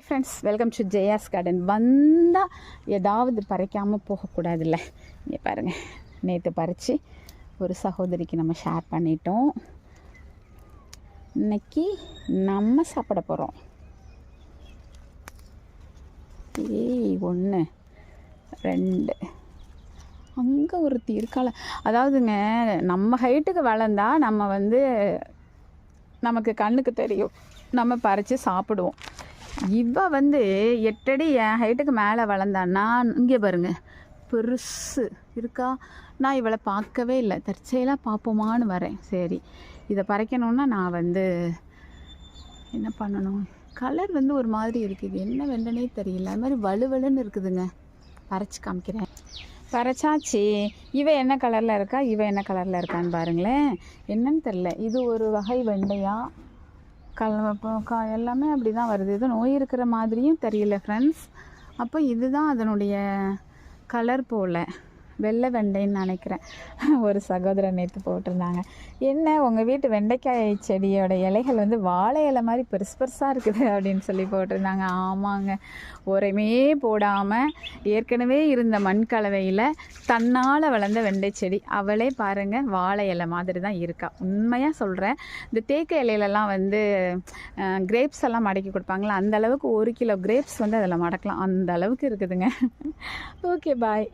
Friends, welcome to Jaya's garden. வந்தால் ஏதாவது பறிக்காமல் போகக்கூடாதுல்ல. இங்கே பாருங்கள், நேற்று பறித்து ஒரு சகோதரிக்கு நம்ம ஷேர் பண்ணிட்டோம். இன்னைக்கு நம்ம சாப்பிட போகிறோம். 1 2 அங்கே ஒரு தீர்க்கால. அதாவதுங்க, நம்ம ஹைட்டுக்கு வளர்ந்தா நம்ம நமக்கு கண்ணுக்கு தெரியும், நம்ம பறித்து சாப்பிடுவோம். இவ 8 அடி என் ஹைட்டுக்கு மேலே வளர்ந்தான்னா, இங்கே பாருங்க பெருசு இருக்கா. நான் இவளை பார்க்கவே இல்லை, தற்செயலாக பார்ப்போமான்னு வரேன். சரி, இதை பறிக்கணுன்னா நான் என்ன பண்ணணும்? கலர் ஒரு மாதிரி இருக்குது, என்ன வெண்டனே தெரியல. அது மாதிரி வலுவலுன்னு இருக்குதுங்க. பறிச்சு காமிக்கிறேன். பறிச்சாச்சு. இவ என்ன கலரில் இருக்கா, இவ என்ன கலரில் இருக்கான்னு பாருங்களேன். என்னன்னு தெரில, இது ஒரு வகை வெண்டையா எல்லாமே அப்படி தான் வருது. இது நோய் இருக்கிற மாதிரியும் தெரியல ஃப்ரெண்ட்ஸ். அப்போ இதுதான் அதனுடைய கலர் போல், வெள்ளை வெண்டைன்னு நினைக்கிறேன். ஒரு சகோதரன் நேற்று போட்டிருந்தாங்க, என்ன உங்கள் வீட்டு வெண்டைக்காய் செடியோட இலைகள் வாழை இலை மாதிரி பெருசு பெருசாக இருக்குது அப்படின்னு சொல்லி போட்டிருந்தாங்க. ஆமாங்க, உரமே போடாமல் ஏற்கனவே இருந்த மண் கலவையில் தன்னால் வளர்ந்த வெண்டை செடி. அவளே பாருங்கள், வாழை இலை மாதிரி தான் இருக்கா. உண்மையாக சொல்கிறேன். இந்த தேக்கு இலையிலலாம் கிரேப்ஸ் எல்லாம் மடக்கி கொடுப்பாங்களா, அந்த அளவுக்கு 1 கிலோ கிரேப்ஸ் அதில் மடக்கலாம், அந்த அளவுக்கு இருக்குதுங்க. ஓகே, பாய்.